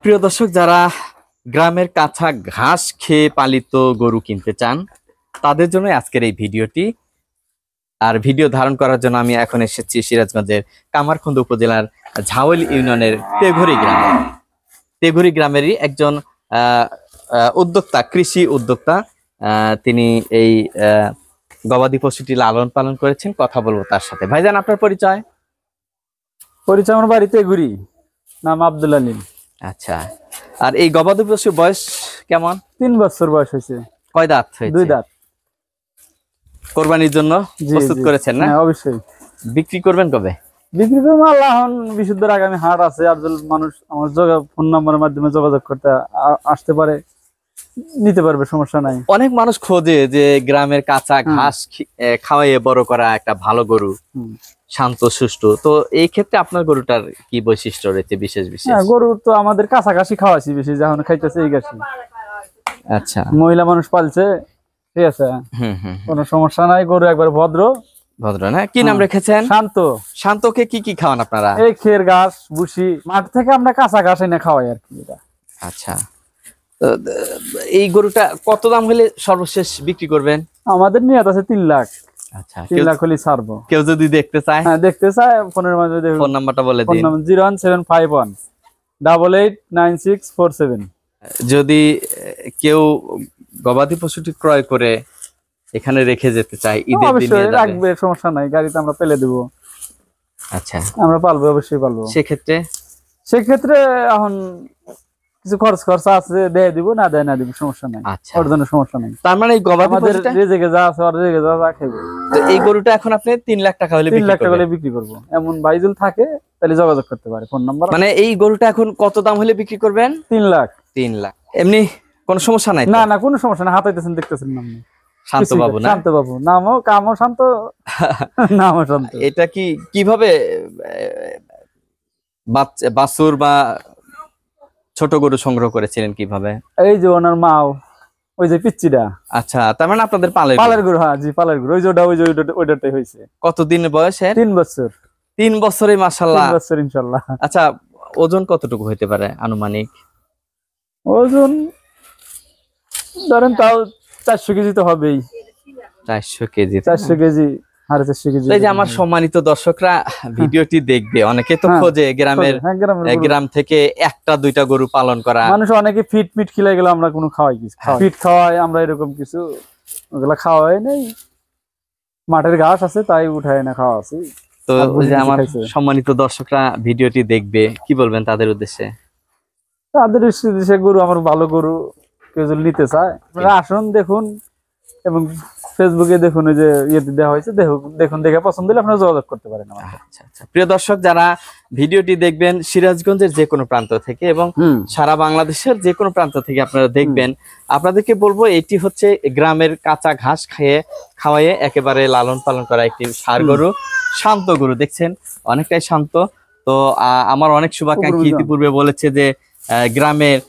প্রিয় দর্শক, যারা গ্রামের কাঁচা ঘাস খেয়ে পালিত গরু কিনতে চান তাদের জন্য আজকের এই ভিডিওটি। আর ভিডিও ধারণ করার জন্য আমি এখন এসেছি সিরাজগঞ্জের কামারখন্দ উপজেলার ঝাওল ইউনিয়নের তেঘরি গ্রামে। তেঘরি গ্রামেরই একজন উদ্যোক্তা, কৃষি উদ্যোক্তা। তিনি এই গবাদি পশুটি লালন পালন করেছেন। কথা বলবো তার সাথে। ভাইজান, আপনার পরিচয়? আমার বাড়ি তেঘরি, নাম আব্দুল আলিম। আচ্ছা, আর এই গবাদি পশুর বয়স কেমন? 3 বছর বয়স হয়েছে। কয় দাঁত হয়েছে? 2 দাঁত। কোরবানির জন্য প্রস্তুত করেছেন না? হ্যাঁ, অবশ্যই। বিক্রি করবেন কবে? বিক্রি করবো আল্লাহ বিশুদ্ধের আগামী হাট আছে। আর মানুষ আমার ফোন নাম্বারের মাধ্যমে যোগাযোগ করতে আসতে পারে, নিতে পারবে, সমস্যা নাই। অনেক মানুষ খোঁজে যে গ্রামের কাঁচা ঘাস খাওয়াইয়ে বড় করা একটা ভালো গরু, শান্ত সুষ্ঠু। তো এই ক্ষেত্রে আপনার গরুটার কি বৈশিষ্ট্য রয়েছে বিশেষ বিশেষ? গরু তো আমাদের কাছাকাছি খাওয়াছি বেশি, যখন খাইতেছে এই গাছি। আচ্ছা, মহিলা মানুষ পালছে, ঠিক আছে, কোনো সমস্যা নাই। গরু একবার ভদ্র না? কি নাম রেখেছেন? শান্ত। শান্তকে কি কি খাওয়ান আপনারা? এই খের ঘাস, ভুসি, মাঠ থেকে আমরা কাঁচা ঘাস এনে খাওয়াই আর কি। আচ্ছা, এই গরুটা কত দাম হলে সর্বশেষ বিক্রি করবেন? আমাদের নিয়ত আছে 3 লাখ। আচ্ছা, 3 লাখ হলে ছাড়বো। কেউ যদি দেখতে চায়? হ্যাঁ, দেখতে চায়, ফোনের মাধ্যমে। ফোন নাম্বারটা বলে দিন। 01751 889647। যদি কেউ গবাদি পশুটি ক্রয় করে এখানে রেখে যেতে চায়, ঈদের দিনে রাখবে, সমস্যা নাই। গাড়িতে আমরা পেলে দেবো। আচ্ছা, আমরা পালবো, অবশ্যই পালবো। সেক্ষেত্রে এখন কিছু খরচা আছে, দেয় দিব, না দেয় না দিব, সমস্যা নাই। আচ্ছা, ওর জন্য সমস্যা নাই। তার মানে এই গবাদি পশুটা রেজেকে যা আছে আর রেজেকে যা খাইবো। তো এই গরুটা এখন আপনি 3 লাখ টাকা হলে 3 লাখ টাকা হলে বিক্রি করবো। এমন ভাইজুল থাকে তাহলে যোগাযোগ করতে পারে, ফোন নাম্বার। মানে এই গরুটা এখন কত দাম হলে বিক্রি করবেন? 3 লাখ। 3 লাখ। এমনি কোনো সমস্যা নাই? না, কোনো সমস্যা না। হাতাইতেছেন, দেখতেছেন নাম শান্ত বাবু না? শান্ত বাবু নামও, কামও শান্ত, নামও শান্ত। এটা কিভাবে বাছুর বা ছোট গরু সংগ্রহ করেছিলেন কিভাবে? এই যে ওনার মাও, ওই যে পিচ্চিটা। আচ্ছা, তার মানে আপনাদের পালের গরু। হ্যাঁ জি, পালের গরু। ওইটাই হয়েছে। কতদিন বয়সের? 3 বছর। 3 বছরে মাশাআল্লাহ। 3 বছর ইনশাআল্লাহ। আচ্ছা, ওজন কতটুকু হইতে পারে আনুমানিক? ওজন ধরেন তাও 400 কেজি তো হবেই। 400 কেজি। 400 KG, 450 KG. এই যে আমার সম্মানিত দর্শকরা ভিডিওটি দেখবে, অনেকে তো খোঁজে গ্রাম থেকে 1টা 2টা গরু পালন করা। মানুষ অনেকে ফিট খিলাই গেল, আমরা কোনো খাওয়াই কিছু ফিট খাওয়াই আমরা, এরকম কিছু ওগুলা খাওয়াই নেই। মাঠের ঘাস আছে তাই উঠায় না খাওয়া আছে। তো যে আমার সম্মানিত দর্শকরা ভিডিওটি দেখবে, কি বলবেন তাদের উদ্দেশ্যে? তাদের উদ্দেশ্যে গরু আমার ভালো গরু কেউ যদি নিতে চায়, আপনারা আসুন, দেখুন, এবং ফেসবুকে দেখুন, ওই যে ইয়েতে দেওয়া হয়েছে, দেখুন, দেখে পছন্দ হলে আপনারা যোগাযোগ করতে পারেন। আচ্ছা আচ্ছা, প্রিয় দর্শক, যারা ভিডিওটি দেখবেন সিরাজগঞ্জের যে কোনো প্রান্ত থেকে এবং সারা বাংলাদেশের যে কোনো প্রান্ত থেকে আপনারা দেখবেন, আপনাদেরকে বলবো এটি হচ্ছে গ্রামের কাঁচা ঘাস খাওয়াইয়ে একেবারে লালন পালন করা একটি ষাঁড় গরু, শান্ত গরু। দেখছেন অনেকটাই শান্ত। তো আমার অনেক শুভাকাঙ্ক্ষী ইতিপূর্বে বলেছে যে গ্রামের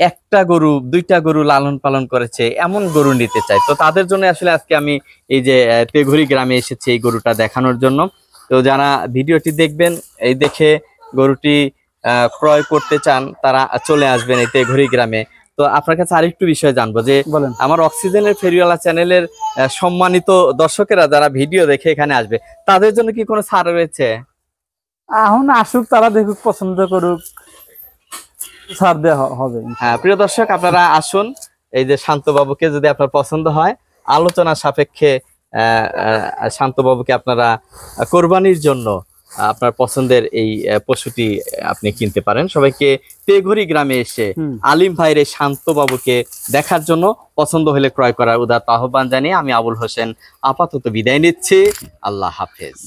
1টা গরু 2টা গরু লালন পালন করেছে, এমন গরু নিতে চাই। তো তাদের জন্য আসলে আজকে আমি এই যে তেঘরি গ্রামে এসেছি এই গরুটা দেখানোর জন্য। তো যারা ভিডিওটি দেখবেন, এই দেখে গরুটি ক্রয় করতে চান, তারা চলে আসবেন এই তেঘরি গ্রামে। তো আপনার কাছে আরেকটু বিষয় জানবো যে আমার অক্সিজেনের ফেরিওয়ালা চ্যানেলের সম্মানিত দর্শকেরা যারা ভিডিও দেখে এখানে আসবে, তাদের জন্য কি কোনো ছাড় রয়েছে? এখন আসুক, তারা দেখুক, পছন্দ করুক, ছাড় দেওয়া হবে। হ্যাঁ, প্রিয় দর্শক, আপনারা আসুন। এই যে শান্ত বাবুকে যদি আপনার পছন্দ হয়, আলোচনা সাপেক্ষে শান্ত বাবুকে আপনারা কোরবানির জন্য আপনার পছন্দের এই পশুটি আপনি কিনতে পারেন। সবাইকে তেঘরি গ্রামে এসে আলিম ভাইয়ের এই শান্ত বাবুকে দেখার জন্য, পছন্দ হলে ক্রয় করার উদাত্ত আহ্বান জানিয়ে আমি আবুল হোসেন আপাতত বিদায় নিচ্ছি। আল্লাহ হাফেজ।